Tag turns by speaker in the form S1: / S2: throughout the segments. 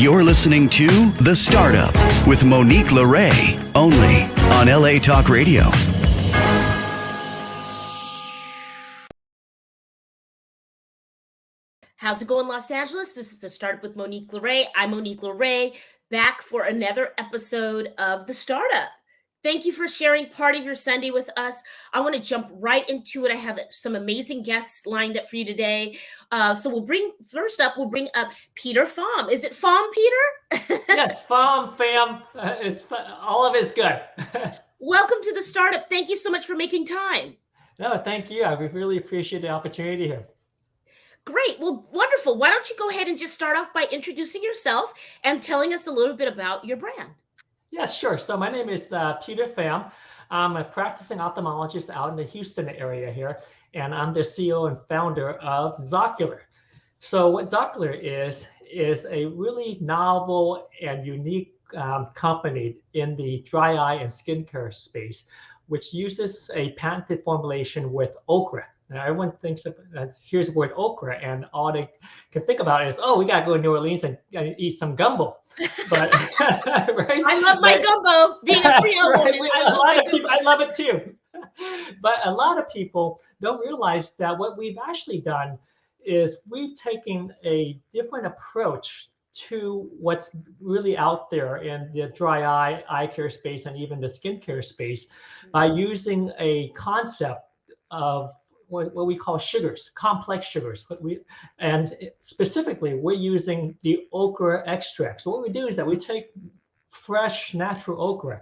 S1: You're listening to The Startup with Monique Lore, only on LA Talk Radio.
S2: How's it going, Los Angeles? This is The Startup with Monique Lore. I'm Monique Lore, back for another episode of The Startup. Thank you for sharing part of your Sunday with us. I want to jump right into it. I have some amazing guests lined up for you today. So we'll bring up Peter Pham. Is it Pham, Peter?
S3: Yes, Pham, fam. All of it's good.
S2: Welcome to The Startup. Thank you so much for making time.
S3: No, thank you. I really appreciate the opportunity here.
S2: Great. Well, wonderful. Why don't you go ahead and just start off by introducing yourself and telling us a little bit about your brand?
S3: Yeah, sure. So my name is Peter Pham. I'm a practicing ophthalmologist out in the Houston area here, and I'm the CEO and founder of Zocular. So what Zocular is a really novel and unique company in the dry eye and skincare space, which uses a patented formulation with okra. Now, everyone thinks of, here's the word okra, and all they can think about is, oh, we got to go to New Orleans and eat some gumbo. But right?
S2: I love my gumbo. Being a Creole woman,
S3: I love it too. But a lot of people don't realize that what we've actually done is we've taken a different approach to what's really out there in the dry eye care space, and even the skincare space, by using a concept of what we call sugars, complex sugars. And specifically, we're using the okra extract. So what we do is that we take fresh, natural okra,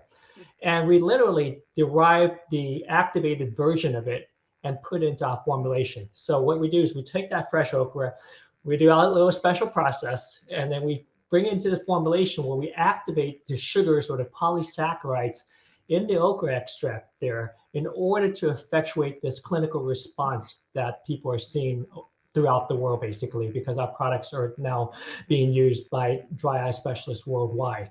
S3: and we literally derive the activated version of it and put it into our formulation. So what we do is we take that fresh okra, we do a little special process, and then we bring it into this formulation where we activate the sugars or the polysaccharides in the okra extract there in order to effectuate this clinical response that people are seeing throughout the world, basically, because our products are now being used by dry eye specialists worldwide.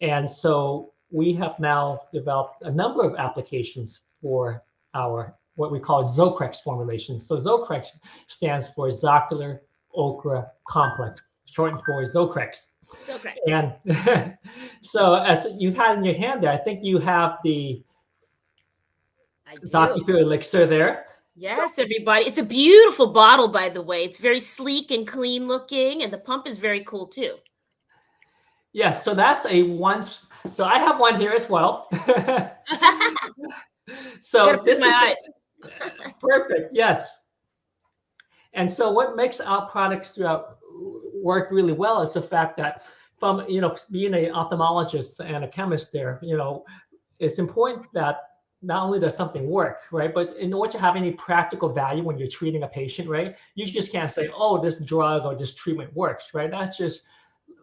S3: And so we have now developed a number of applications for our what we call Zocrex formulation. So Zocrex stands for Zocular Okra Complex, shortened for Zocrex.
S2: Zocrex.
S3: And so as you had in your hand there, I think you have the Zocular elixir there.
S2: Yes, everybody. It's a beautiful bottle, by the way. It's very sleek and clean looking, and the pump is very cool too.
S3: Yes, so that's so I have one here as well. So this is perfect. Yes. And so what makes our products work really well is the fact that from being an ophthalmologist and a chemist there, it's important that not only does something work, right, but in order to have any practical value when you're treating a patient, right, you just can't say, oh, this drug or this treatment works, right? That's just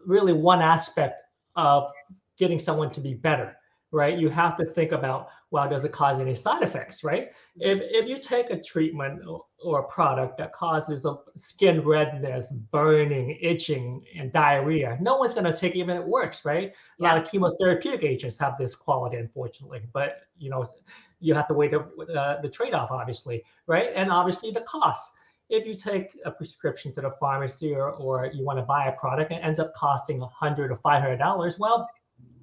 S3: really one aspect of getting someone to be better, right? You have to think about, well, does it cause any side effects, right? If you take a treatment or a product that causes skin redness, burning, itching, and diarrhea, no one's going to take it even if it works, right? A lot of chemotherapeutic agents have this quality, unfortunately, but you have to weigh the trade-off, obviously, right? And obviously the cost. If you take a prescription to the pharmacy or you want to buy a product and it ends up costing $100 or $500, well,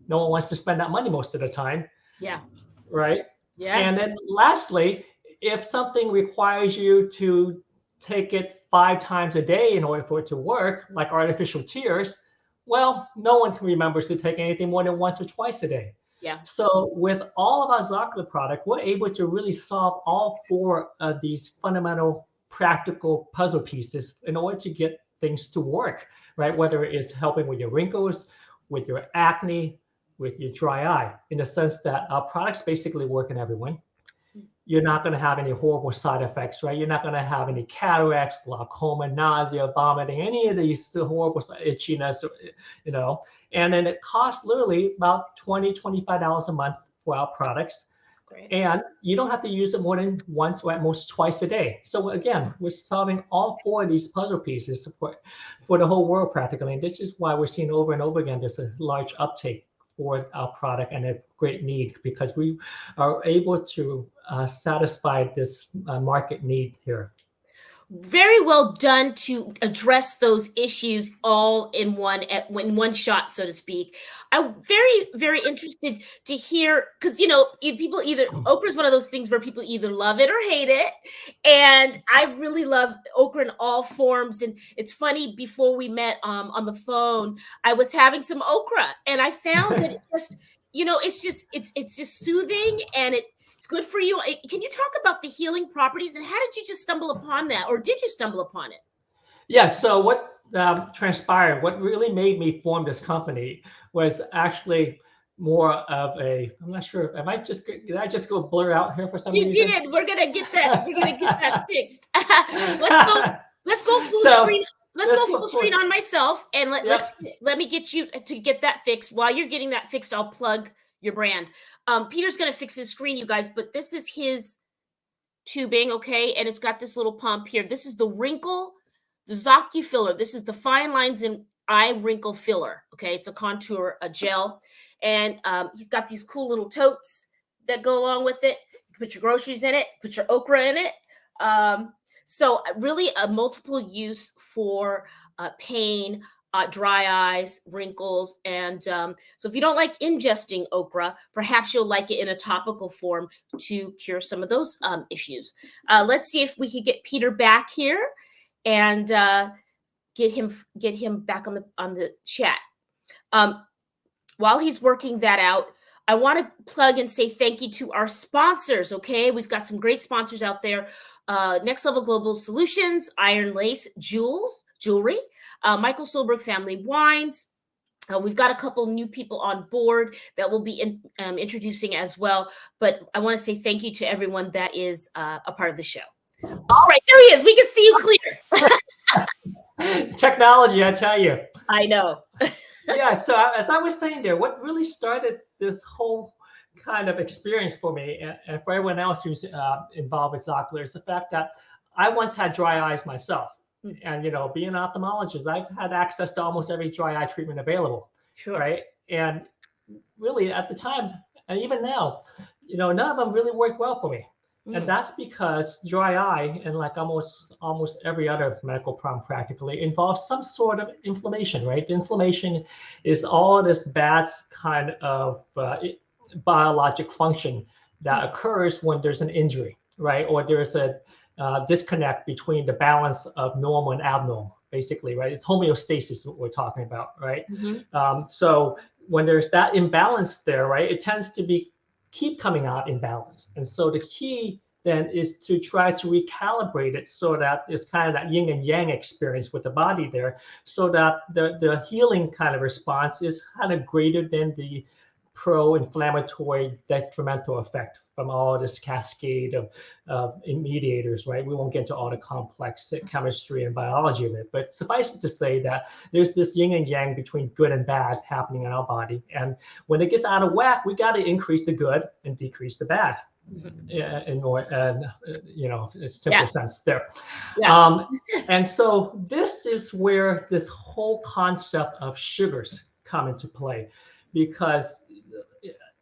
S3: no one wants to spend that money most of the time.
S2: Yeah.
S3: Right?
S2: Yeah.
S3: And then lastly, if something requires you to take it 5 times a day in order for it to work, like artificial tears, well, no one remembers to take anything more than once or twice a day.
S2: Yeah.
S3: So with all of our Zocular product, we're able to really solve all 4 of these fundamental practical puzzle pieces in order to get things to work, right? Whether it's helping with your wrinkles, with your acne, with your dry eye, in the sense that our products basically work in everyone. You're not going to have any horrible side effects, right? You're not going to have any cataracts, glaucoma, nausea, vomiting, any of these horrible itchiness, And then it costs literally about $20, $25 a month for our products.
S2: Great.
S3: And you don't have to use it more than once or at most twice a day. So again, we're solving all 4 of these puzzle pieces for the whole world practically. And this is why we're seeing over and over again, there's a large uptake for our product and a great need, because we are able to satisfy this market need here.
S2: very well done to address those issues all in one shot, so to speak. I'm very interested to hear, because people either okra is one of those things where people either love it or hate it, and I really love okra in all forms. And it's funny, before we met on the phone, I was having some okra, and I found that it just it's just soothing, and it's good for you. Can you talk about the healing properties, and how did you just stumble upon that, or did you stumble upon it?
S3: Yeah. So what transpired, what really made me form this company was actually more of a, I'm not sure, did I just go blur out here for some
S2: You
S3: reason?
S2: did. We're gonna get that. We're gonna get that fixed. let's go. Let's go full
S3: So
S2: screen. Let's
S3: let's
S2: go
S3: go
S2: full screen on myself, and
S3: Yep.
S2: let me get you to get that fixed. While you're getting that fixed, I'll plug your brand. Peter's gonna fix his screen, you guys, but this is his tubing, okay? And it's got this little pump here. This is the Zocu filler. This is the fine lines and eye wrinkle filler, okay? It's a contour, a gel, and he's got these cool little totes that go along with it. You can put your groceries in it, put your okra in it. So really a multiple use for pain, dry eyes, wrinkles. And so if you don't like ingesting okra, perhaps you'll like it in a topical form to cure some of those issues. Let's see if we can get Peter back here and get him back on the chat. While he's working that out, I want to plug and say thank you to our sponsors. Okay, we've got some great sponsors out there. Next Level Global Solutions, Iron Lace Jewelry, Michael Solberg Family Wines. We've got a couple new people on board that we'll be introducing as well. But I want to say thank you to everyone that is a part of the show. All right, there he is. We can see you clear.
S3: Technology, I tell you.
S2: I know.
S3: Yeah, so as I was saying there, what really started this whole kind of experience for me, and for everyone else who's involved with Zocular, is the fact that I once had dry eyes myself. And, being an ophthalmologist, I've had access to almost every dry eye treatment available.
S2: Sure.
S3: Right. And really at the time, and even now, none of them really work well for me. And that's because dry eye, and like almost every other medical problem practically, involves some sort of inflammation, right? The inflammation is all this bad kind of biologic function that occurs when there's an injury, right? Or there's a disconnect between the balance of normal and abnormal, basically, right? It's homeostasis what we're talking about, right? So when there's that imbalance there, right, it tends to keep coming out in balance. And so the key then is to try to recalibrate it so that it's kind of that yin and yang experience with the body there, so that the healing kind of response is kind of greater than the pro-inflammatory detrimental effect from all this cascade of mediators, right? We won't get into all the complex chemistry and biology of it, but suffice it to say that there's this yin and yang between good and bad happening in our body. And when it gets out of whack, we got to increase the good and decrease the bad. In a simple sense there. And so this is where this whole concept of sugars come into play, because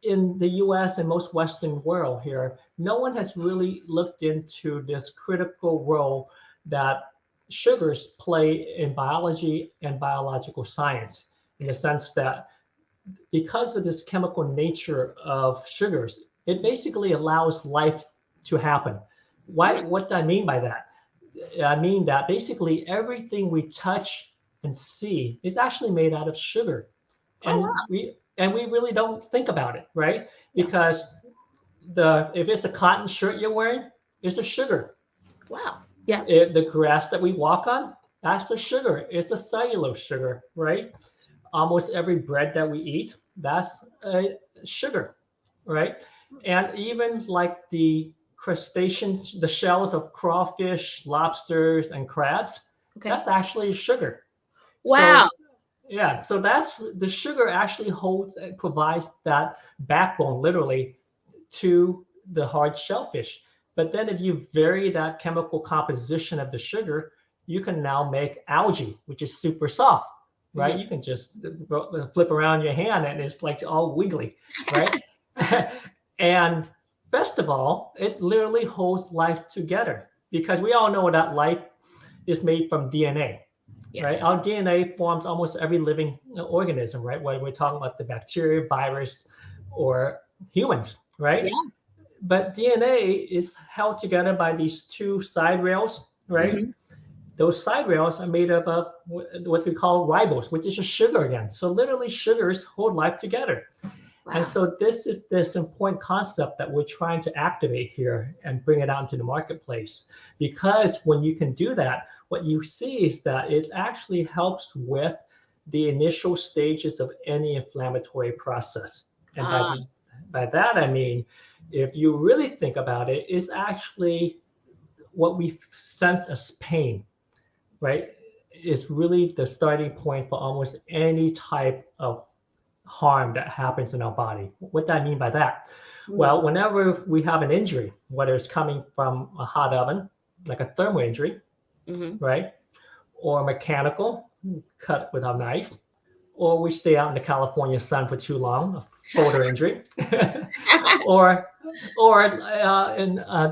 S3: in the US and most Western world here, no one has really looked into this critical role that sugars play in biology and biological science, in the sense that because of this chemical nature of sugars, it basically allows life to happen. What do I mean by that? I mean that basically everything we touch and see is actually made out of sugar. And we really don't think about it, right? Because if it's a cotton shirt you're wearing, it's a sugar.
S2: Wow. Yeah.
S3: The grass that we walk on, that's a sugar. It's a cellulose sugar, right? Almost every bread that we eat, that's a sugar, right? And even like the crustaceans, the shells of crawfish, lobsters, and crabs, that's actually sugar.
S2: Wow.
S3: So that's the sugar actually holds and provides that backbone, literally, to the hard shellfish. But then if you vary that chemical composition of the sugar, you can now make algae, which is super soft, right? You can just flip around your hand and it's like all wiggly, right? And best of all, it literally holds life together, because we all know that life is made from DNA.
S2: Yes.
S3: Right? Our DNA forms almost every living organism, right? Whether we're talking about the bacteria, virus, or humans, right?
S2: Yeah.
S3: But DNA is held together by these two side rails, right?
S2: Mhm.
S3: Those side rails are made up of what we call ribose, which is a sugar again. So literally sugars hold life together. And
S2: Wow.
S3: so this is this important concept that we're trying to activate here and bring it out into the marketplace. Because when you can do that, what you see is that it actually helps with the initial stages of any inflammatory process. And
S2: Ah,
S3: by that, I mean, if you really think about it, it's actually what we sense as pain, right? Is really the starting point for almost any type of harm that happens in our body. What do I mean by that?
S2: mm,
S3: Well, whenever we have an injury, whether it's coming from a hot oven, like a thermal injury,
S2: mhm.
S3: right? Or mechanical, cut with a knife, or we stay out in the California sun for too long, a shoulder injury, or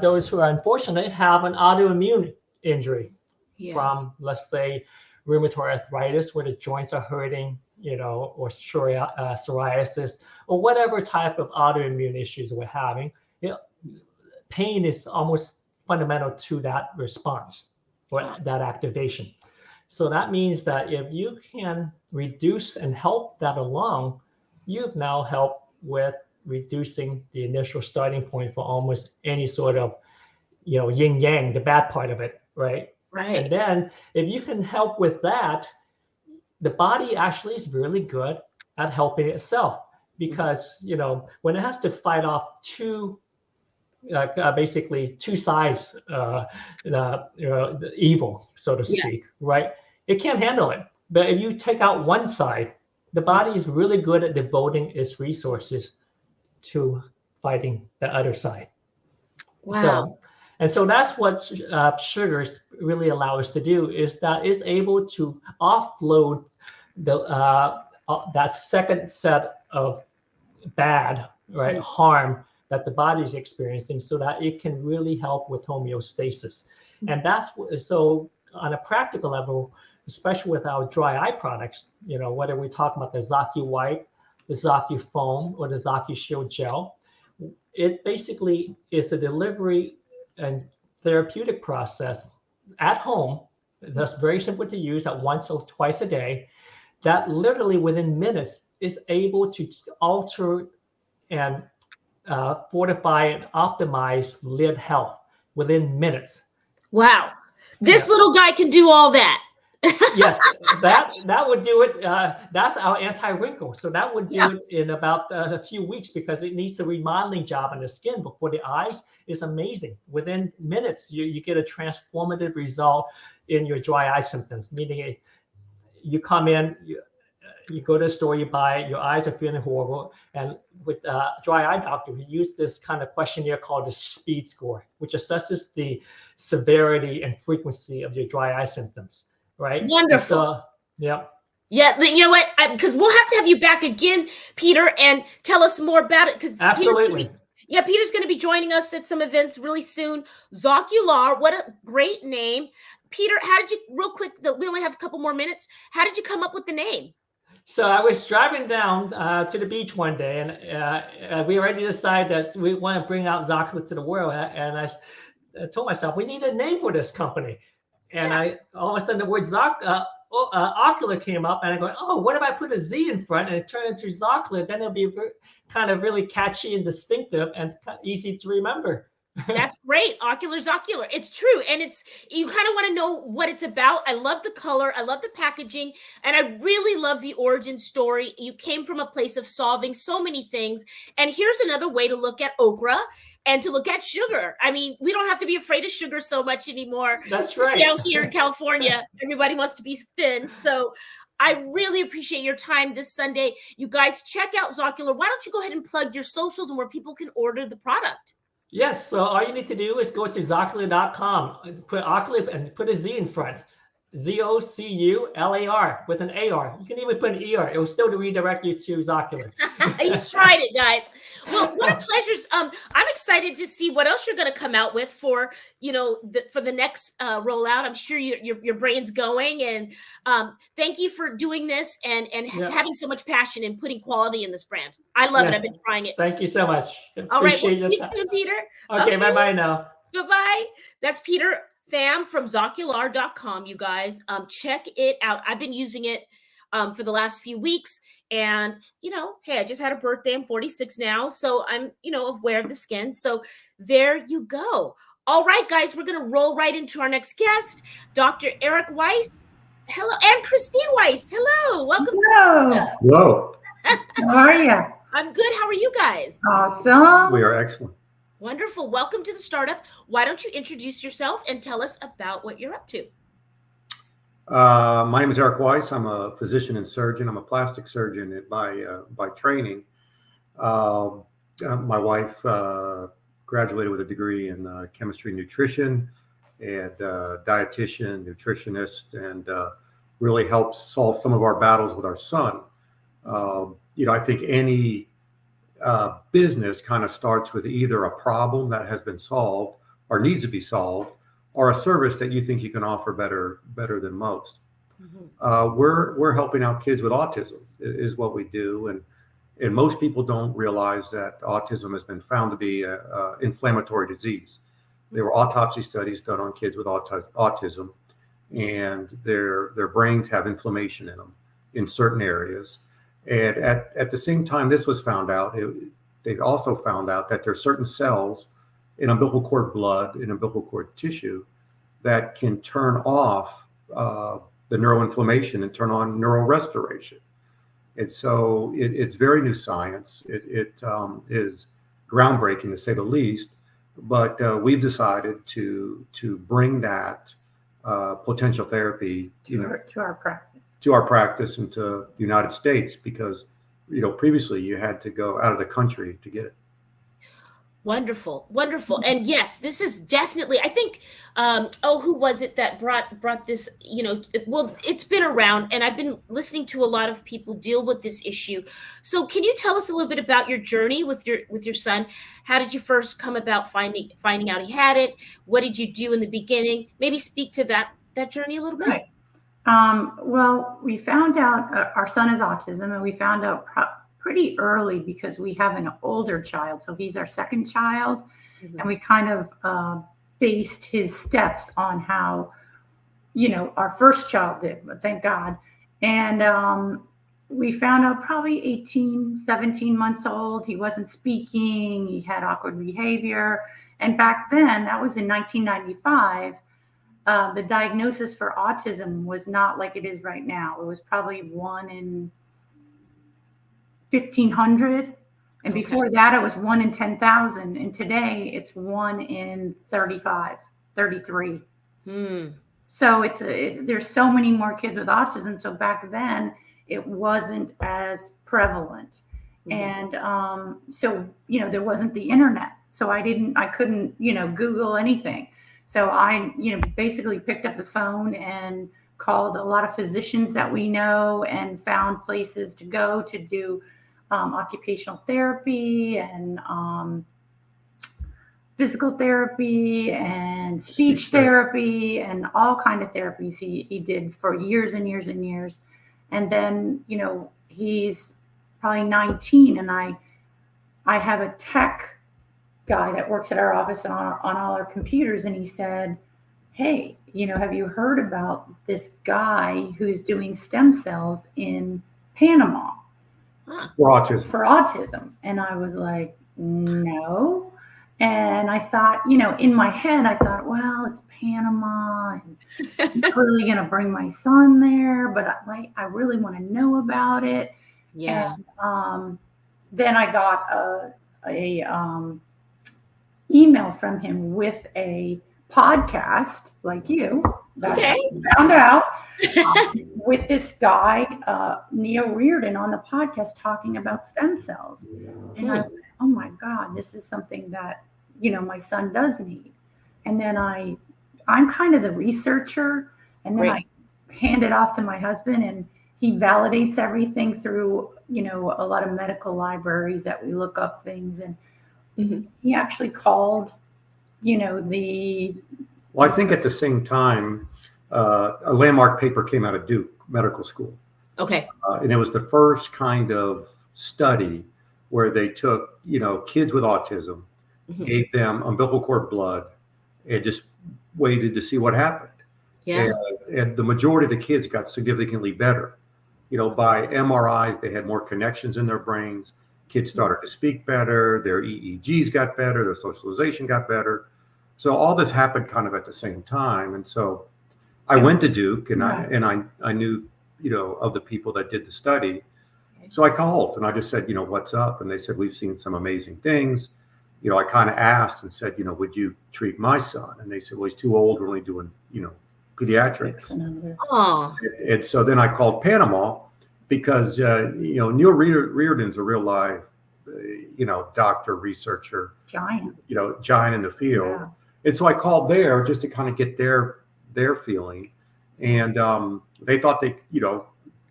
S3: those who are unfortunate have an autoimmune injury
S2: Yeah.
S3: from, let's say, rheumatoid arthritis, where the joints are hurting, or psoriasis, or whatever type of autoimmune issues we're having. Pain is almost fundamental to that response or
S2: Wow.
S3: that activation. So that means that if you can reduce and help that along, you've now helped with reducing the initial starting point for almost any sort of, yin yang, the bad part of it, right? And
S2: Right.
S3: then if you can help with that, the body actually is really good at helping itself,
S2: Mhm.
S3: because when it has to fight off basically two sides, the evil, so to
S2: Yeah.
S3: speak, right? It can't handle it. But if you take out one side, the
S2: Mm.
S3: body is really good at devoting its resources to fighting the other side.
S2: Wow.
S3: So, and so that's what sugars really allow us to do, is that it's able to offload that second set of bad, right,
S2: Mm.
S3: harm that the body is experiencing, so that it can really help with homeostasis. And so on a practical level, especially with our dry eye products, whether we talk about the Zacu White, the Zacu Foam, or the Zacu Shield Gel, it basically is a delivery and therapeutic process at home that's very simple to use at once or twice a day, that literally within minutes is able to alter and fortify and optimize lid health within minutes.
S2: Wow. This
S3: Yeah.
S2: little guy can do all that.
S3: Yes, that would do it. That's our anti-wrinkle. So that would
S2: Yeah.
S3: do it in about a few weeks, because it needs a remodeling job on the skin before the eyes. Is amazing. Within minutes, you get a transformative result in your dry eye symptoms, meaning you come in, you go to the store, you buy it, your eyes are feeling horrible. And with dry eye doctor, we use this kind of questionnaire called the speed score, which assesses the severity and frequency of your dry eye symptoms, right? And
S2: Wonderful.
S3: so, yeah.
S2: Yeah, you know what? Because we'll have to have you back again, Peter, and tell us more about it. Because
S3: Absolutely.
S2: Peter's going to be joining us at some events really soon. Zacu Lore, what a great name. Peter, how did you, real quick, we only have a couple more minutes. How did you come up with the name?
S3: So I was driving down to the beach one day, and we already decided that we want to bring out Zoxwood to the world. And I told myself, we need a name for this company. And
S2: Yeah.
S3: I all of a sudden the word ocular came up, and I go, oh, what if I put a Z in front and it turned into Zocular? Then it'll be kind of really catchy and distinctive and easy to remember.
S2: That's great. Ocular's ocular. It's true. And you kind of want to know what it's about. I love the color. I love the packaging. And I really love the origin story. You came from a place of solving so many things. And here's another way to look at okra and to look at sugar. I mean, we don't have to be afraid of sugar so much anymore.
S3: That's
S2: Especially
S3: right.
S2: out here in California, everybody wants to be thin. So I really appreciate your time this Sunday. You guys check out Zocular. Why don't you go ahead and plug your socials and where people can order the product?
S3: Yes, so all you need to do is go to Zocular.com, put ocular and put a Z in front. Zocular with an AR. You can even put an ER. It will still redirect you to Zocular.
S2: He's tried it, guys. Well, what a pleasure. I'm excited to see what else you're going to come out with for, for the next rollout. I'm sure your brain's going, and thank you for doing this and having so much passion and putting quality in this brand. I love it. I've been trying it.
S3: Thank you so much.
S2: All right. We'll
S3: Appreciate
S2: see you soon, Peter.
S3: Okay. Bye-bye now.
S2: Bye-bye. That's Peter Pham from Zoccular.com, you guys. Check it out. I've been using it for the last few weeks. And, hey, I just had a birthday. I'm 46 now. So I'm, aware of the skin. So there you go. All right, guys, we're going to roll right into our next guest, Dr. Eric Weiss. Hello. And Christine Weiss. Hello. Welcome.
S4: Hello.
S5: Hello.
S4: How are you?
S2: I'm good. How are you guys?
S4: Awesome.
S5: We are excellent.
S2: Wonderful. Welcome to the startup. Why don't you introduce yourself and tell us about what you're up to?
S5: My name is Eric Weiss. I'm a physician and surgeon. I'm a plastic surgeon by training. My wife graduated with a degree in chemistry and nutrition, and dietitian, nutritionist, and really helps solve some of our battles with our son. I think any business kind of starts with either a problem that has been solved or needs to be solved, or a service that you think you can offer better than most. Mm-hmm. We're helping out kids with autism is what we do, and most people don't realize that autism has been found to be an inflammatory disease. There were autopsy studies done on kids with autism, and their brains have inflammation in them in certain areas. And at the same time this was found out, they also found out that there are certain cells in umbilical cord blood, in umbilical cord tissue, that can turn off the neuroinflammation and turn on neural restoration. And so it's very new science. It is groundbreaking, to say the least. But we've decided to bring that potential therapy
S4: to our practice.
S5: To our practice and to the United States, because previously you had to go out of the country to get it.
S2: Wonderful. And yes, this is definitely, I think, who was it that brought this, well, it's been around, and I've been listening to a lot of people deal with this issue. So can you tell us a little bit about your journey with your son? How did you first come about finding out he had it? What did you do in the beginning? Maybe speak to that journey a little bit.
S4: Right. Well, we found out our son has autism, and we found out pretty early because we have an older child. So he's our second child. Mm-hmm. And we kind of based his steps on how, our first child did, but thank God. And we found out probably 17 months old. He wasn't speaking. He had awkward behavior. And back then, that was in 1995, the diagnosis for autism was not like it is right now. It was probably 1 in 1,500. And before that, it was 1 in 10,000. And today it's 1 in 33. So there's so many more kids with autism. So back then it wasn't as prevalent. Mm-hmm. And so, there wasn't the internet. So I couldn't, Google anything. So I, basically picked up the phone and called a lot of physicians that we know and found places to go to do occupational therapy and physical therapy and speech therapy and all kind of therapies he did for years and years and years. And then, he's probably 19, and I have a tech guy that works at our office on all our computers, and he said, hey, have you heard about this guy who's doing stem cells in Panama
S5: for autism? And
S4: I was like, no. And I thought, in my head, I thought, well, it's Panama, and I'm really going to bring my son there, but I really want to know about it.
S2: Yeah.
S4: And then I got a email from him with a podcast like you that I found out with this guy, Neil Reardon, on the podcast talking about stem cells. And I was like, oh my God, this is something that, my son does need. And then I'm kind of the researcher, and then I hand it off to my husband, and he validates everything through, a lot of medical libraries that we look up things. And he actually called, the.
S5: Well, I think at the same time, a landmark paper came out of Duke Medical School.
S2: Okay.
S5: And it was the first kind of study where they took, kids with autism, gave them umbilical cord blood, and just waited to see what happened.
S2: Yeah.
S5: And the majority of the kids got significantly better. By MRIs, they had more connections in their brains. Kids started to speak better. Their EEGs got better. Their socialization got better. So all this happened kind of at the same time. And so I went to Duke, and I knew, of the people that did the study. So I called and I just said, what's up? And they said, we've seen some amazing things. I kind of asked and said, would you treat my son? And they said, well, he's too old. We're only doing, pediatrics. And so then I called Panama because, Neil Reardon's a real live, doctor, researcher,
S4: giant,
S5: giant in the field. Yeah. And so I called there just to kind of get their feeling. And they thought they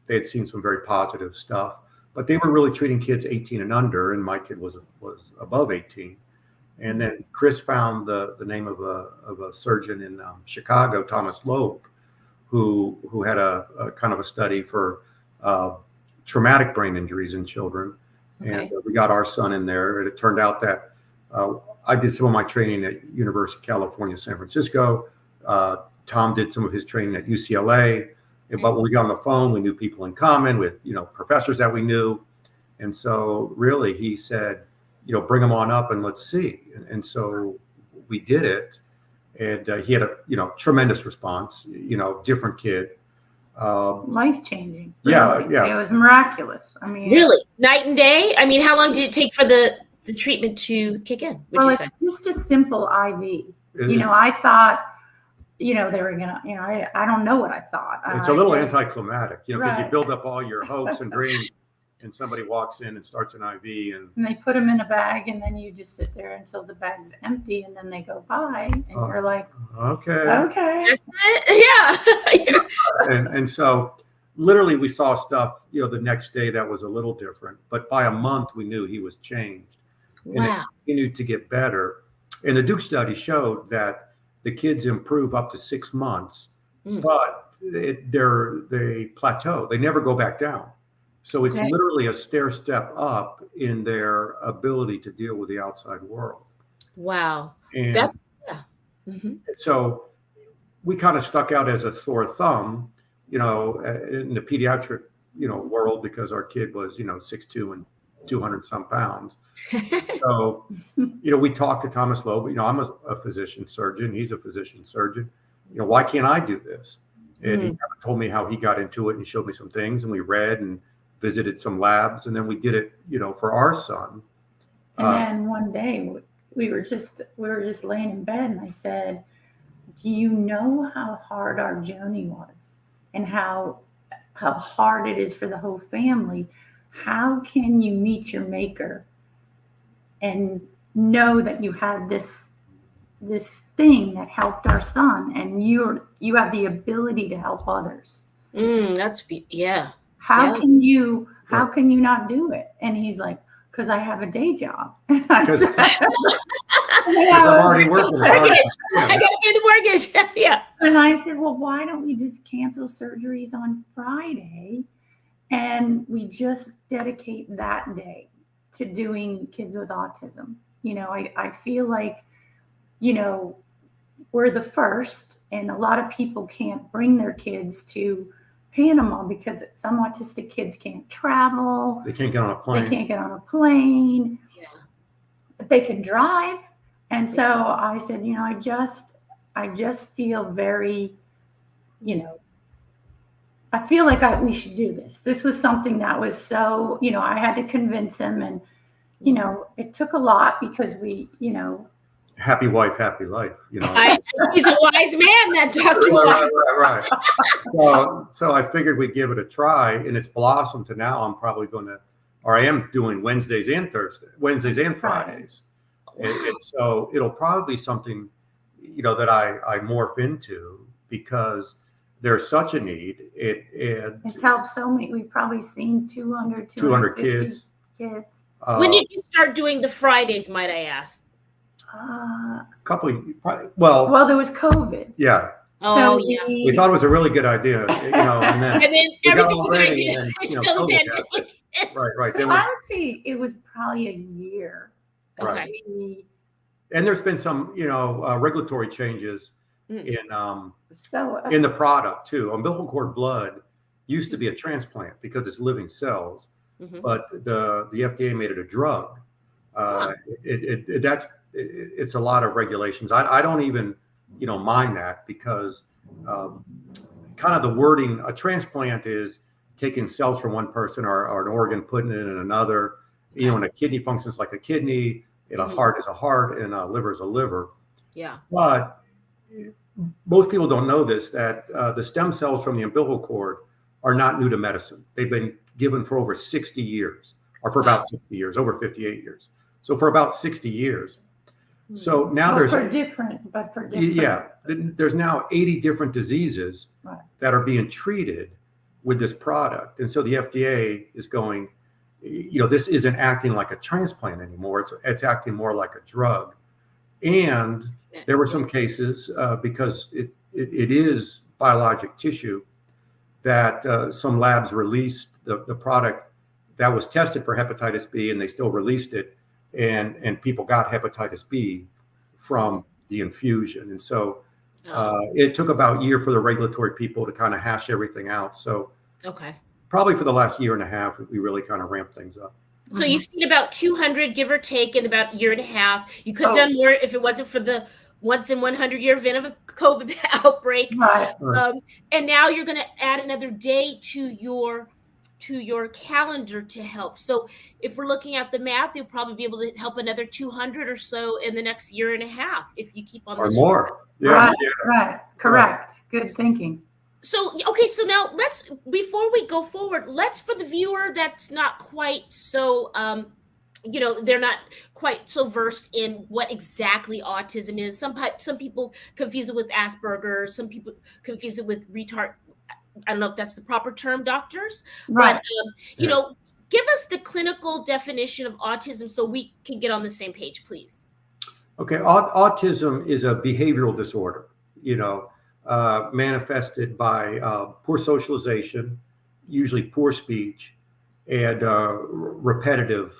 S5: had seen some very positive stuff, but they were really treating kids 18 and under. And my kid was above 18. And then Chris found the name of a surgeon in Chicago, Thomas Loeb, who had a kind of a study for traumatic brain injuries in children. Okay. And we got our son in there. And it turned out that I did some of my training at University of California, San Francisco. Tom did some of his training at UCLA. But when we got on the phone, we knew people in common with, professors that we knew. And so really he said, bring them on up and let's see. And so we did it. And he had a, tremendous response, different kid.
S4: Life-changing.
S5: Yeah,
S4: really.
S5: yeah.
S4: It was miraculous. I mean,
S2: really, night and day. I mean, how long did it take for the treatment to kick in?
S4: Well, it's just a simple IV. I thought, they were gonna, I don't know what I thought.
S5: It's a little anticlimactic, because you build up all your hopes and dreams, and somebody walks in and starts an IV, and
S4: they put them in a bag, and then you just sit there until the bag's empty, and then they go by, and you're like,
S5: okay,
S2: that's it, yeah.
S5: and so literally we saw stuff, the next day that was a little different, but by a month we knew he was changed.
S2: Wow.
S5: And it continued to get better. And the Duke study showed that the kids improve up to 6 months, but they plateau. They never go back down. So it's literally a stair step up in their ability to deal with the outside world.
S2: Wow.
S5: And so we kind of stuck out as a sore thumb, in the pediatric, world, because our kid was, 6'2" and 200 some pounds. So, we talked to Thomas Loeb. I'm a physician surgeon. He's a physician surgeon. Why can't I do this? And he kind of told me how he got into it, and he showed me some things, and we read and visited some labs, and then we did it, for our son.
S4: And then one day we were just laying in bed, and I said, do you know how hard our journey was, and how hard it is for the whole family? How can you meet your maker and know that you had this thing that helped our son, and you have the ability to help others? How can you not do it? And he's like, because I have a day job. And I said,
S5: I'm already working.
S2: I got to pay the mortgage. Yeah.
S4: And I said, well, why don't we just cancel surgeries on Friday? And we just dedicate that day to doing kids with autism. I feel like, we're the first, and a lot of people can't bring their kids to Panama because some autistic kids can't travel.
S5: They can't get on a plane.
S2: Yeah.
S4: But they can drive. And so I said, I just feel very, I feel like we should do this. This was something that was so, I had to convince him, and, it took a lot because we,
S5: Happy wife, happy life.
S2: He's a wise man, that Dr.
S5: Right. So I figured we'd give it a try, and it's blossomed to now. I'm probably I am doing Wednesdays and Fridays. And so it'll probably be something, that I morph into, because there's such a need.
S4: It's helped so many. We've probably seen 200
S5: kids.
S4: kids.
S2: When did you start doing the Fridays, might I ask?
S4: Well, there was COVID.
S5: Yeah.
S2: Oh,
S4: So
S2: yeah.
S5: We thought it was a really good idea, and then
S2: And then
S5: we got
S2: everything's
S5: all
S2: a good
S5: ready,
S2: idea
S5: and then,
S2: until
S5: COVID
S2: the
S5: happened.
S2: pandemic.
S5: Right.
S4: So
S5: Then
S4: I would say it was probably a year. that
S2: Okay.
S5: and there's been some, regulatory changes
S2: Mm.
S5: in the product too. Umbilical cord blood used to be a transplant because it's living cells,
S2: Mhm.
S5: but the FDA made it a drug. It's a lot of regulations. I don't even mind that because kind of the wording, a transplant is taking cells from one person or an organ, putting it in another. And a kidney functions like a kidney, and a heart is a heart, and a liver is a liver.
S2: Yeah.
S5: But most people don't know this, that the stem cells from the umbilical cord are not new to medicine. They've been given for over 60 years, or for about 60 years, over 58 years. So for about 60 years. So now there's there's now 80 different diseases that are being treated with this product. And so the FDA is going, this isn't acting like a transplant anymore. It's acting more like a drug. And there were some cases, because it is biologic tissue, that some labs released the product that was tested for hepatitis B, and they still released it, and people got hepatitis B from the infusion. And so it took about a year for the regulatory people to kind of hash everything out. So probably for the last year and a half, we really kind of ramped things up.
S2: So you've seen about 200, give or take, in about a year and a half. You could have done more if it wasn't for the once in 100-year event of a COVID outbreak.
S4: Right.
S2: And now you're going to add another day to your calendar to help. So if we're looking at the math, you'll probably be able to help another 200 or so in the next year and a half if you keep on
S5: or
S2: this.
S5: More.
S4: Right. Correct. Good thinking.
S2: So, so now before we go forward, for the viewer that's not quite so, they're not quite so versed in what exactly autism is. Some people confuse it with Asperger's. Some people confuse it with retard. I don't know if that's the proper term, doctors.
S4: Right.
S2: But, give us the clinical definition of autism so we can get on the same page, please.
S5: Okay. Autism is a behavioral disorder, manifested by poor socialization, usually poor speech, and repetitive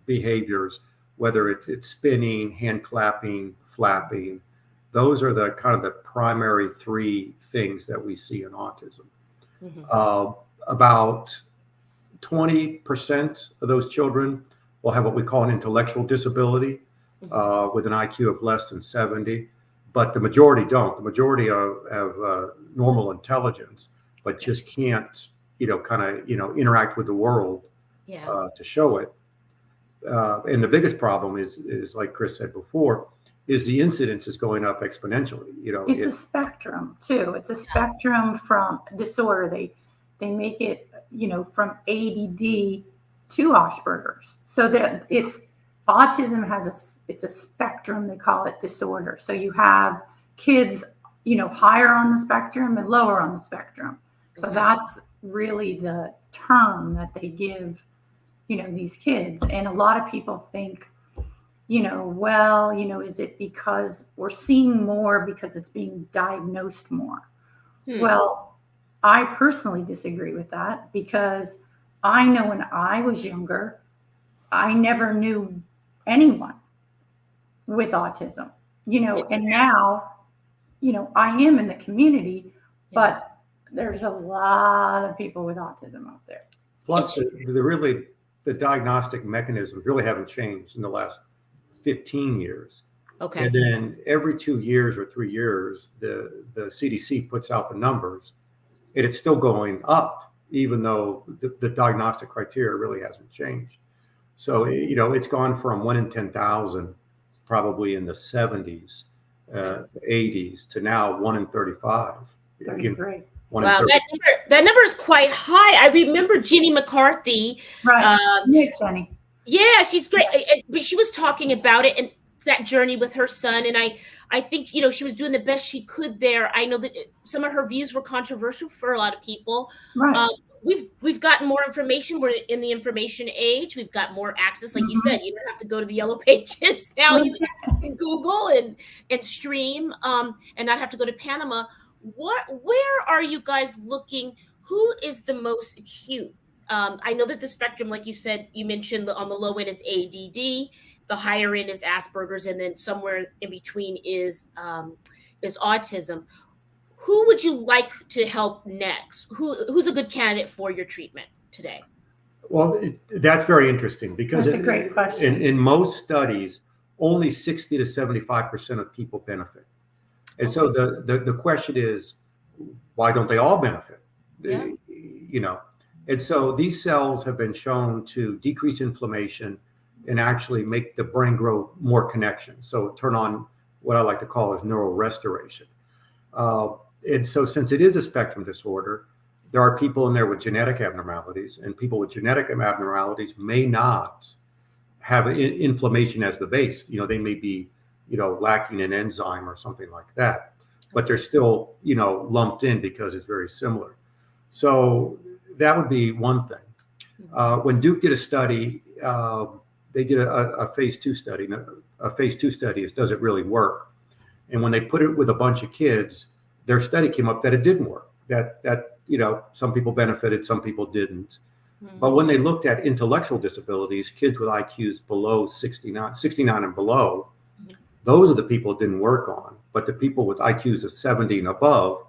S5: behaviors, whether it's spinning, hand clapping, flapping. Those are the kind of the primary three things that we see in autism. About 20% of those children will have what we call an intellectual disability with an IQ of less than 70. But the majority don't. The majority have normal intelligence, but just can't, interact with the world to show it. And the biggest problem is like Chris said before, is the incidence is going up exponentially.
S4: It's a spectrum too. It's a spectrum from disorder. They make it, from ADD to Asperger's. So that autism it's a spectrum. They call it disorder. So you have kids, higher on the spectrum and lower on the spectrum. So that's really the term that they give, these kids. And a lot of people think, is it because we're seeing more because it's being diagnosed more? Well, I personally disagree with that because I know when I was younger, I never knew anyone with autism, and now, I am in the community, but there's a lot of people with autism out there.
S5: Plus, the diagnostic mechanisms really haven't changed in the last 15 years.
S2: Okay.
S5: And then every 2 years or 3 years, the CDC puts out the numbers, and it's still going up, even though the diagnostic criteria really hasn't changed. So, it's gone from 1 in 10,000, probably in the 70s, 80s, to now 1 in 35.
S4: 33.
S2: Wow, that number is quite high. I remember Jenny McCarthy.
S4: Right. Jenny.
S2: Yeah, she's great. But she was talking about it. And that journey with her son, and I think she was doing the best she could there. I know that some of her views were controversial for a lot of people.
S4: Right.
S2: We've gotten more information. We're in the information age. We've got more access, like you said. You don't have to go to the yellow pages now. You can Google and stream, and not have to go to Panama. Where are you guys looking? Who is the most acute? I know that the spectrum, like you said, you mentioned on the low end is ADD, the higher end is Asperger's, and then somewhere in between is autism. Who would you like to help next? Who's a good candidate for your treatment today?
S5: Well, that's very interesting because
S4: that's a great question.
S5: In most studies, only 60 to 75% of people benefit. And so the question is, why don't they all benefit?
S2: Yeah.
S5: And so these cells have been shown to decrease inflammation and actually make the brain grow more connections. So turn on what I like to call as neural restoration. And so since it is a spectrum disorder, there are people in there with genetic abnormalities, and people with genetic abnormalities may not have inflammation as the base. They may be, lacking an enzyme or something like that, but they're still, lumped in because it's very similar. So that would be one thing. When Duke did a study, they did a phase 2 study. A phase 2 study is, does it really work? And when they put it with a bunch of kids, their study came up that it didn't work, that some people benefited, some people didn't. But when they looked at intellectual disabilities, kids with IQs below 69 and below, those are the people it didn't work on. But the people with IQs of 70 and above,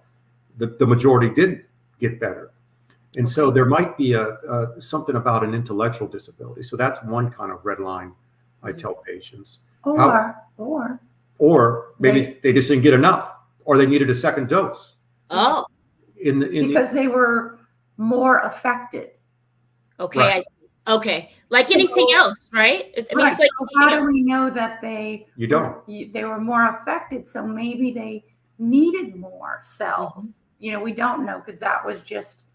S5: the majority did get better. And so there might be something about an intellectual disability. So that's one kind of red line I tell patients. Or maybe they just didn't get enough, or they needed a second dose.
S2: Oh.
S4: Because they were more affected.
S2: Okay,
S5: right.
S2: I see. Okay, like anything else, right? It's like
S4: so how do we know that they were more affected? So maybe they needed more cells. We don't know, because that was just,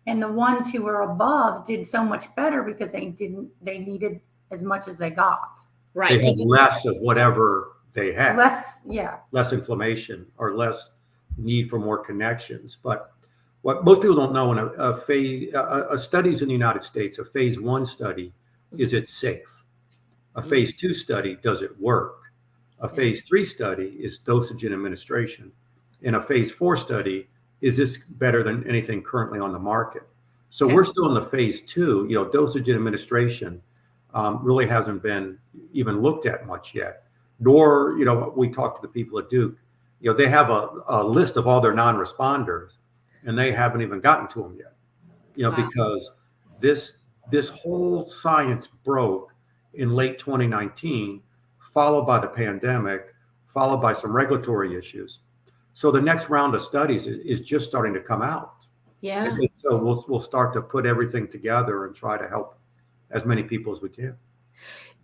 S4: and the ones who were above did so much better because they needed as much as they got.
S2: Right.
S5: They had less of whatever they had. Less inflammation or less need for more connections. But what most people don't know, in a studies in the United States, a phase 1 study, is it safe? A phase 2 study, does it work? A phase 3 study is dosage and administration. In a phase 4 study, is this better than anything currently on the market? So we're still in the phase 2. Dosage and administration really hasn't been even looked at much yet. Nor, we talk to the people at Duke, they have a list of all their non-responders, and they haven't even gotten to them yet, because this whole science broke in late 2019, followed by the pandemic, followed by some regulatory issues. So the next round of studies is just starting to come out.
S2: Yeah.
S5: And so we'll start to put everything together and try to help as many people as we can.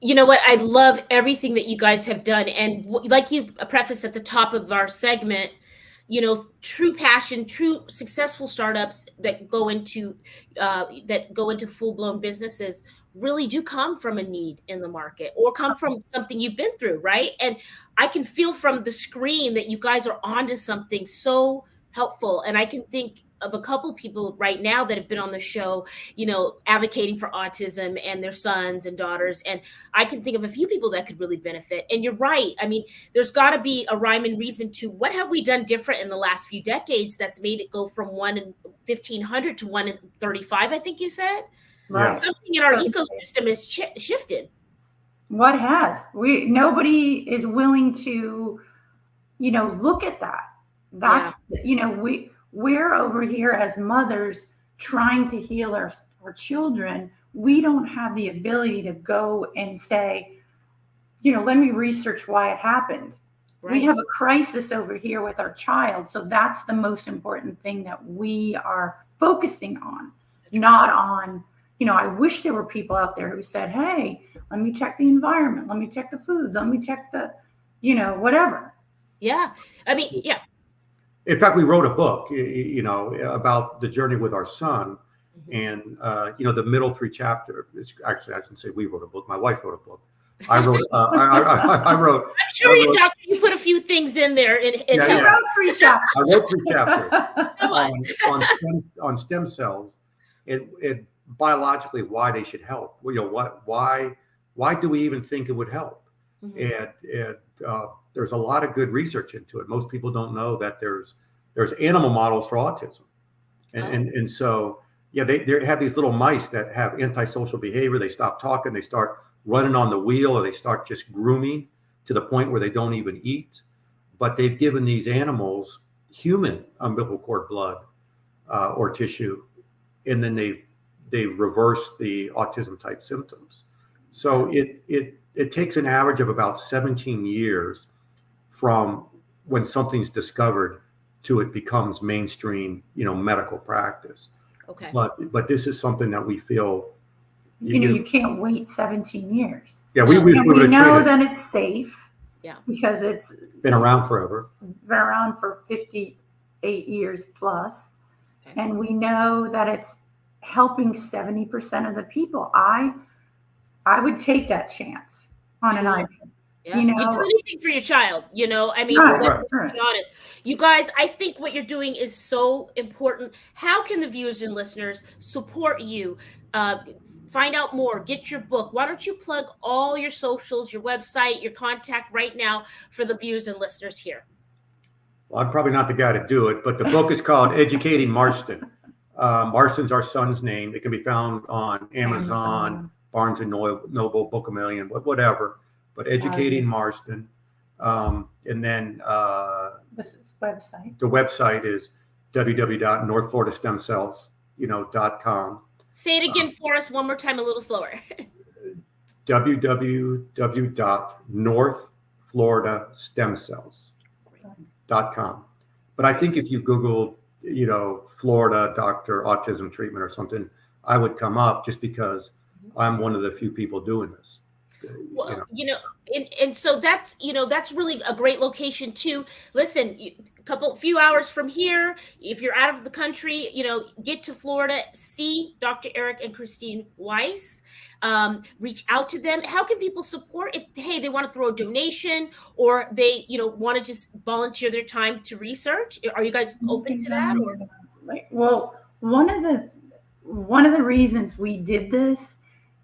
S2: You know what? I love everything that you guys have done. And like you prefaced at the top of our segment, true passion, true successful startups that go into full-blown businesses really do come from a need in the market, or come from something you've been through, right? And I can feel from the screen that you guys are onto something so helpful. And I can think of a couple people right now that have been on the show, advocating for autism and their sons and daughters. And I can think of a few people that could really benefit. And you're right. I mean, there's got to be a rhyme and reason to what have we done different in the last few decades that's made it go from 1 in 1,500 to 1 in 35, I think you said.
S4: Right.
S2: Something in our ecosystem has shifted.
S4: What has? Nobody is willing to, look at that. That's, we're over here as mothers trying to heal our children. We don't have the ability to go and say, let me research why it happened. Right. We have a crisis over here with our child. So that's the most important thing that we are focusing on, not on, I wish there were people out there who said, hey, let me check the environment. Let me check the foods. Let me check the, whatever.
S2: Yeah. I mean, yeah.
S5: In fact, we wrote a book, about the journey with our son. And, the middle 3 chapters, it's actually, I shouldn't say we wrote a book. My wife wrote a book. I wrote. I wrote.
S2: I'm sure your doctor, you put a few things in there in
S5: Yeah,
S2: health.
S5: yeah.
S4: wrote 3 chapters.
S5: I wrote 3 chapters
S2: Come on.
S5: on stem cells, it biologically why they should help. Why do we even think it would help?
S2: Mhm.
S5: And there's a lot of good research into it. Most people don't know that there's animal models for autism, and so yeah, they have these little mice that have antisocial behavior. They stop talking, they start running on the wheel, or they start just grooming to the point where they don't even eat. But they've given these animals human umbilical cord blood or tissue, and then they've reversed the autism type symptoms. So it takes an average of about 17 years from when something's discovered to it becomes mainstream, medical practice.
S2: Okay.
S5: But this is something that we feel
S4: You can't wait 17 years.
S5: Yeah, we
S4: And
S5: would
S4: we
S5: have
S4: know
S5: treated.
S4: that it's safe.
S2: Yeah.
S4: Because it's
S5: Been around forever.
S4: been around for 58 years plus.
S2: Okay.
S4: And we know that it's helping 70% of the people. I would take that chance on an
S2: Sure.
S4: iPad.
S2: Yeah.
S4: You
S2: You
S4: know,
S2: do anything for your child, I mean,
S4: Right,
S2: let's
S5: right.
S2: be honest. You guys, I think what you're doing is so important. How can the viewers and listeners support you? Find out more, get your book. Why don't you plug all your socials, your website, your contact right now for the viewers and listeners here?
S5: Well, I'm probably not the guy to do it, but the book is called Educating Marston. Marston's our son's name. It can be found on Amazon, Barnes and Noble, Book a Million, whatever. But Educating Marston. And then
S4: this is website.
S5: the website is www.northfloridastemcells.com.
S2: Say it again for us one more time, a little slower.
S5: www.northfloridastemcells.com. But I think if you Google, Florida doctor autism treatment or something, I would come up just because I'm one of the few people doing this.
S2: Well, and so that's really a great location too. Listen, few hours from here, if you're out of the country, get to Florida, see Dr. Eric and Christine Weiss, reach out to them. How can people support if, hey, they want to throw a donation or they, want to just volunteer their time to research? Are you guys open to that? Or?
S4: Well, one of the reasons we did this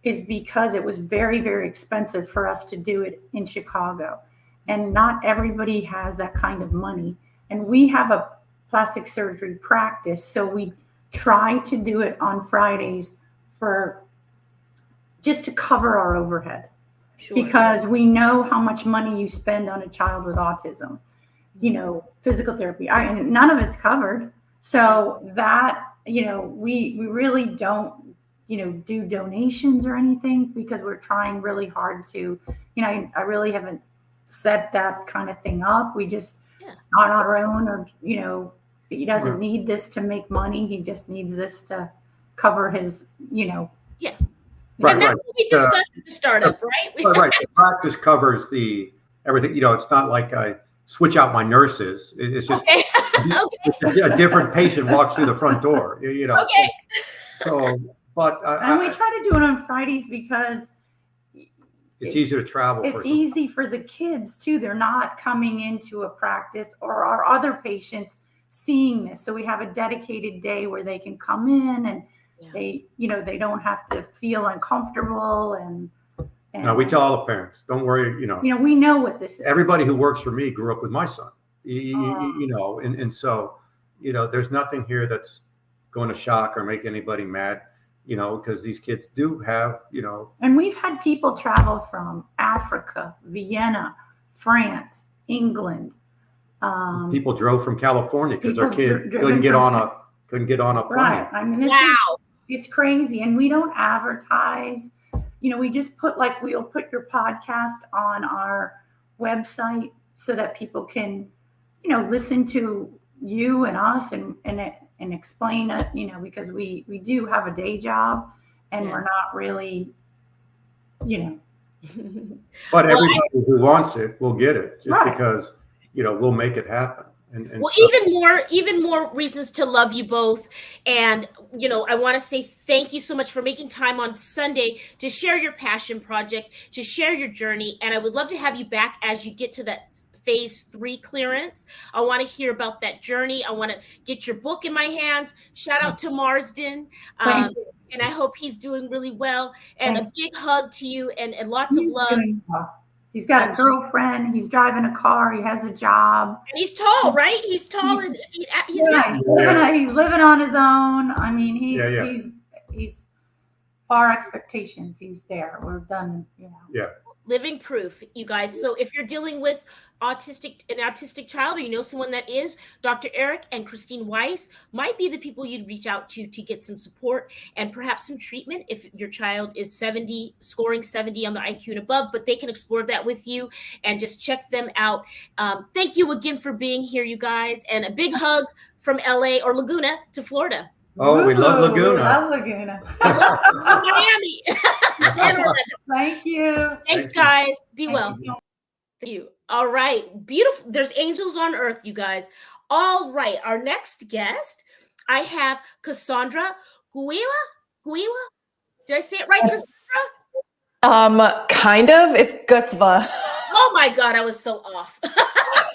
S4: is because it was very, very expensive for us to do it in Chicago. And not everybody has that kind of money. And we have a plastic surgery practice, so we try to do it on Fridays just to cover our overhead.
S2: Sure.
S4: Because we know how much money you spend on a child with autism, physical therapy, and none of it's covered. So that, we really don't, do donations or anything because we're trying really hard to, I really haven't set that kind of thing up. We just on our own, or, he doesn't need this to make money. He just needs this to cover his,
S2: Yeah.
S5: Right,
S2: and that's what we discussed at the startup, right?
S5: Right. The practice covers everything. It's not like I switch out my nurses. It's just
S2: Okay.
S5: a different patient walks through the front door.
S2: Okay.
S5: But
S4: and we try to do it on Fridays because
S5: it's easier to travel.
S4: It's easy for the kids too. They're not coming into a practice or our other patients seeing this. So we have a dedicated day where they can come in and they don't have to feel uncomfortable and
S5: no, we tell all the parents, don't worry,
S4: we know what this is.
S5: Everybody who works for me grew up with my son, and so, there's nothing here that's going to shock or make anybody mad, because these kids do have,
S4: And we've had people travel from Africa, Vienna, France, England.
S5: People drove from California because their kid
S4: driven
S5: couldn't get
S4: from
S5: on a plane.
S4: Right. I mean, it's crazy. And we don't advertise. We just we'll put your podcast on our website so that people can, listen to you and us and explain it, because we do have a day job and we're not really,
S5: But everybody who wants it will get it just because, we'll make it happen. And
S2: Well, even more reasons to love you both. And, I want to say thank you so much for making time on Sunday to share your passion project, to share your journey. And I would love to have you back as you get to that phase 3 clearance. I want to hear about that journey. I want to get your book in my hands. Shout out to Marsden.
S4: Thank you.
S2: And I hope he's doing really well. And
S4: Thank
S2: a big hug to you and lots of
S4: He's
S2: love.
S4: doing well. He's got a girlfriend. He's driving a car. He has a job.
S2: And he's tall, right? He's tall, and
S4: He's living on his own. I mean,
S5: Yeah.
S4: he's far expectations. He's there. We're done.
S5: Yeah.
S2: Living proof, you guys. So if you're dealing with an autistic child, or you know someone that is, Dr. Eric and Christine Weiss might be the people you'd reach out to get some support and perhaps some treatment if your child is scoring 70 on the IQ and above, but they can explore that with you and just check them out. Thank you again for being here, you guys, and a big hug from LA or Laguna to Florida.
S5: Oh, we love Laguna.
S4: We love Laguna.
S2: Miami. And Orlando.
S4: Thank you.
S2: Thanks, guys. Be well. Thank you. All right. Beautiful. There's angels on earth, you guys. All right. Our next guest, I have Cassandra Guiwa. Did I say it right, Cassandra?
S6: Kind of. It's Gutzva.
S2: Oh my God, I was so off.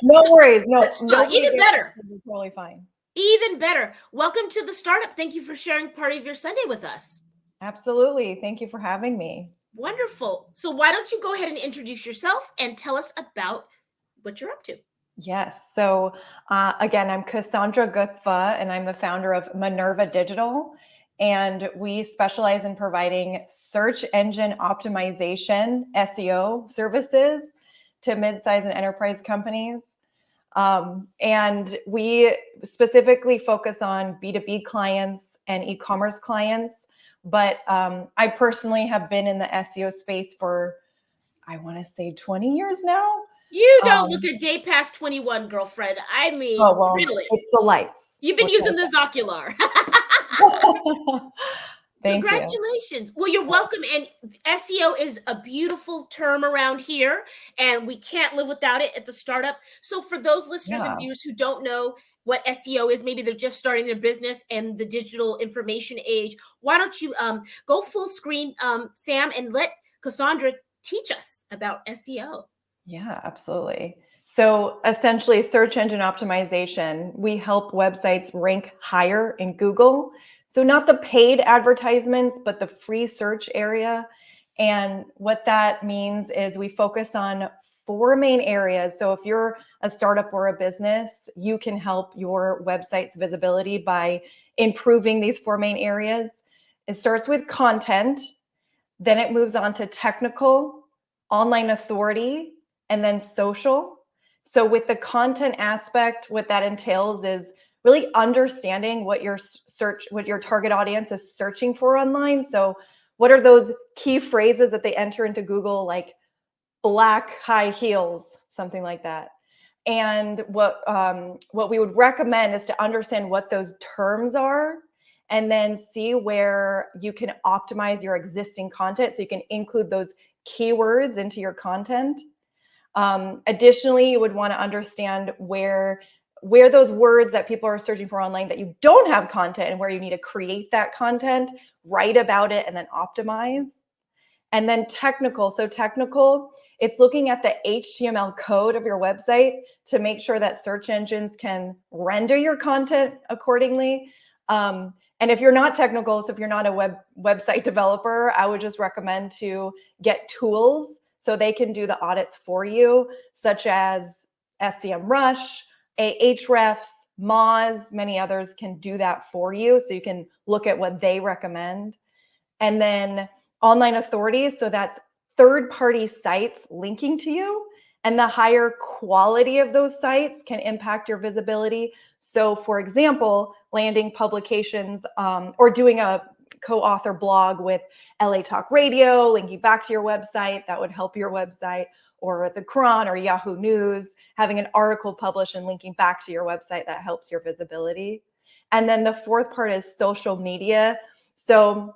S6: No worries. No,
S2: even better.
S6: Totally fine.
S2: Even better. Welcome to the startup. Thank you for sharing part of your Sunday with us.
S6: Absolutely. Thank you for having me.
S2: Wonderful. So why don't you go ahead and introduce yourself and tell us about what you're up to?
S6: Yes. So again, I'm Cassandra Gutzva, and I'm the founder of Minerva Digital. And we specialize in providing search engine optimization, SEO services to mid-size and enterprise companies. And we specifically focus on B2B clients and e-commerce clients. But I personally have been in the SEO space for, I want to say 20 years now.
S2: You don't look a day past 21, girlfriend. I mean, really.
S6: It's the lights.
S2: You've been using the Zocular. Congratulations. Well, you're welcome. And SEO is a beautiful term around here, and we can't live without it at the startup. So for those listeners and viewers who don't know what SEO is, maybe they're just starting their business and the digital information age, why don't you go full screen, Sam, and let Cassandra teach us about SEO.
S6: Yeah, absolutely. So essentially, search engine optimization, we help websites rank higher in Google. So not the paid advertisements, but the free search area. And what that means is we focus on 4 main areas. So if you're a startup or a business, you can help your website's visibility by improving these 4 main areas. It starts with content, then it moves on to technical, online authority, and then social. So with the content aspect, what that entails is really understanding what your target audience is searching for online. So what are those key phrases that they enter into Google, like black high heels, something like that. And what we would recommend is to understand what those terms are, and then see where you can optimize your existing content so you can include those keywords into your content. Additionally, you would want to understand where those words that people are searching for online that you don't have content, and where you need to create that content, write about it, and then optimize. And then technical. So technical, it's looking at the HTML code of your website to make sure that search engines can render your content accordingly. And if you're not technical, so if you're not a website developer, I would just recommend to get tools so they can do the audits for you, such as SEMrush, Ahrefs, Moz, many others can do that for you. So you can look at what they recommend. And then online authorities, so that's third-party sites linking to you, and the higher quality of those sites can impact your visibility. So for example, landing publications or doing a co-author blog with LA Talk Radio, linking back to your website, that would help your website, or the Quran or Yahoo News, having an article published and linking back to your website, that helps your visibility. And then the fourth part is social media. So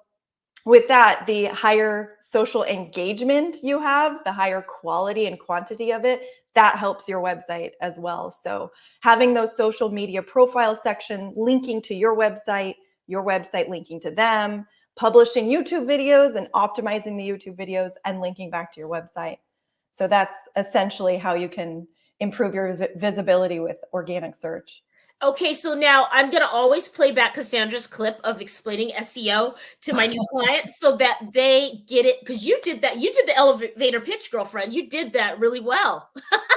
S6: with that, the higher social engagement you have, the higher quality and quantity of it, that helps your website as well. So having those social media profile section linking to your website linking to them, publishing YouTube videos and optimizing the YouTube videos and linking back to your website. So that's essentially how you can improve your visibility with organic search.
S2: Okay, so now I'm going to always play back Cassandra's clip of explaining SEO to my new clients so that they get it, because you did that. You did the elevator pitch, girlfriend. You did that really well.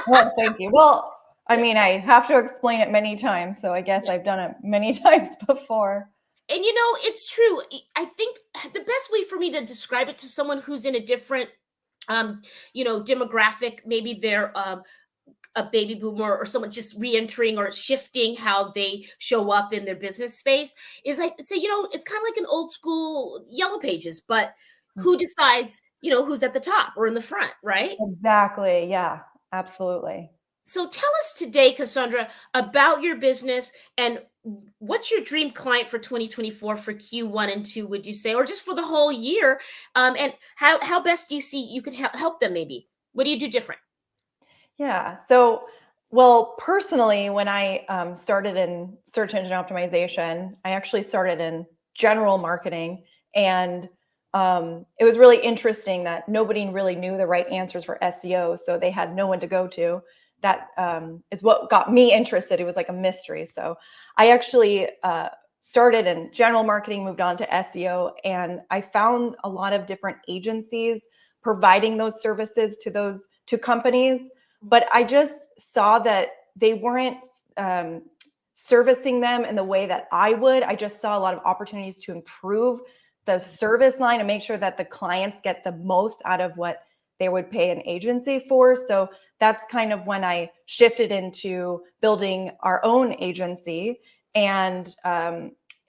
S6: Well, thank you. Well, I mean, I have to explain it many times, so I guess I've done it many times before.
S2: And you know, it's true. I think the best way for me to describe it to someone who's in a different, demographic, maybe they're a baby boomer or someone just re-entering or shifting how they show up in their business space, is like, say, it's kind of like an old school Yellow Pages, but who decides, who's at the top or in the front, right?
S6: Exactly. Yeah, absolutely.
S2: So tell us today, Cassandra, about your business and what's your dream client for 2024 for Q1 and 2, would you say, or just for the whole year? And how best do you see you could help them maybe? What do you do different?
S6: Yeah. So, well, personally, when I started in search engine optimization, I actually started in general marketing. And it was really interesting that nobody really knew the right answers for SEO. So they had no one to go to. That is what got me interested. It was like a mystery. So I actually started in general marketing, moved on to SEO, and I found a lot of different agencies providing those services to companies. But I just saw that they weren't servicing them in the way that I would. I just saw a lot of opportunities to improve the service line and make sure that the clients get the most out of what they would pay an agency for. So that's kind of when I shifted into building our own agency. And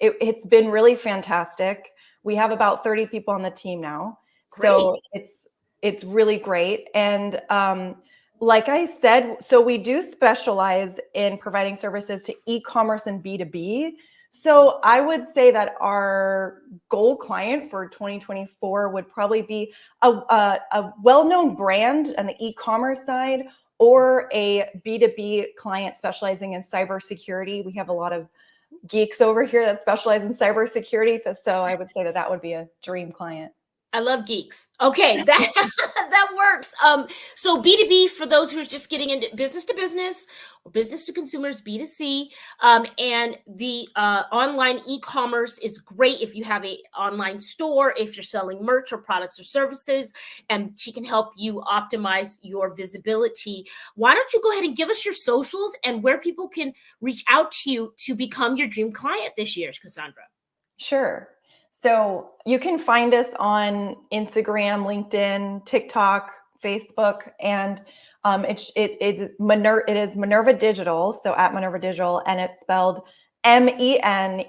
S6: it's been really fantastic. We have about 30 people on the team now.
S2: Great.
S6: So it's really great. And like I said, so we do specialize in providing services to e-commerce and B2B. So I would say that our goal client for 2024 would probably be a well-known brand on the e-commerce side, or a B2B client specializing in cybersecurity. We have a lot of geeks over here that specialize in cybersecurity. So I would say that would be a dream client.
S2: I love geeks. Okay, that works. So B2B, for those who are just getting into business to business or business to consumers, B2C, and the online e-commerce is great if you have an online store, if you're selling merch or products or services, and she can help you optimize your visibility. Why don't you go ahead and give us your socials and where people can reach out to you to become your dream client this year, Cassandra?
S6: Sure. So you can find us on Instagram, LinkedIn, TikTok, Facebook, and it is Minerva Digital. So at Minerva Digital, and it's spelled MENERVA.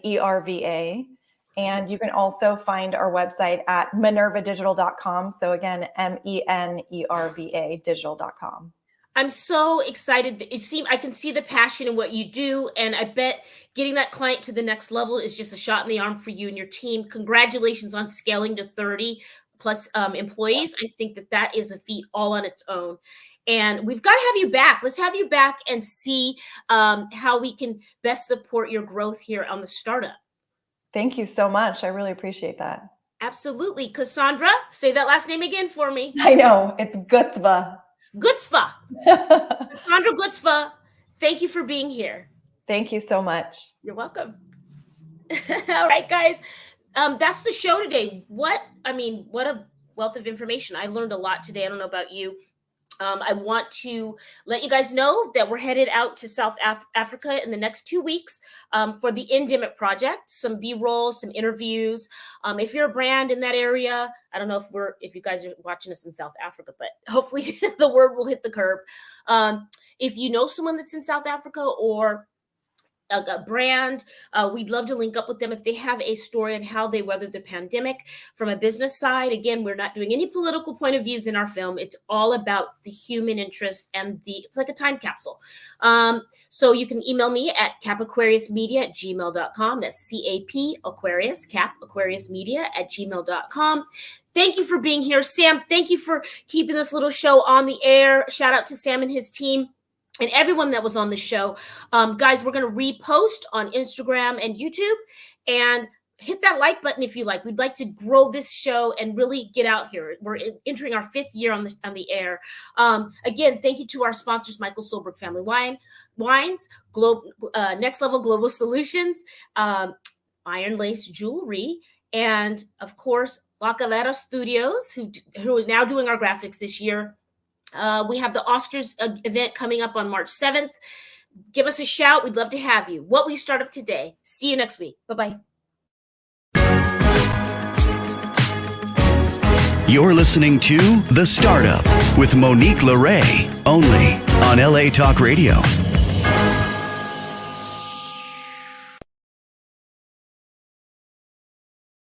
S6: And you can also find our website at minervadigital.com. So again, MENERVA digital.com.
S2: I'm so excited. I can see the passion in what you do. And I bet getting that client to the next level is just a shot in the arm for you and your team. Congratulations on scaling to 30 plus employees. I think that is a feat all on its own. And we've got to have you back. Let's have you back and see how we can best support your growth here on the startup.
S6: Thank you so much. I really appreciate that.
S2: Absolutely. Cassandra, say that last name again for me.
S6: I know. It's Gutzva.
S2: Gutzva. Cassandra Gutzva, thank you for being here.
S6: Thank you so much.
S2: You're welcome. All right, guys. That's the show today. What a wealth of information. I learned a lot today. I don't know about you. I want to let you guys know that we're headed out to South Africa in the next 2 weeks for the Endemic Project, some B-roll, some interviews. If you're a brand in that area, I don't know if you guys are watching us in South Africa, but hopefully the word will hit the curb. If you know someone that's in South Africa or a brand, we'd love to link up with them if they have a story on how they weathered the pandemic from a business side. Again, we're not doing any political point of views in our film. It's all about the human interest and it's like a time capsule. So you can email me at capaquariusmedia@gmail.com. That's CAP Aquarius, Cap Aquarius Media @gmail.com. Thank you for being here. Sam, thank you for keeping this little show on the air. Shout out to Sam and his team and everyone that was on the show. Guys, we're going to repost on Instagram and YouTube, and hit that like button if you like. We'd like to grow this show and really get out here. We're entering our 5th year on the air. Again, thank you to our sponsors, Michael Solberg Family Wines, Next Level Global Solutions, Iron Lace Jewelry, and of course, Bacalera Studios, who is now doing our graphics this year. We have the Oscars event coming up on March 7th. Give us a shout. We'd love to have you. What we start up today. See you next week. Bye-bye.
S1: You're listening to The Startup with Monique Lore, only on LA Talk Radio.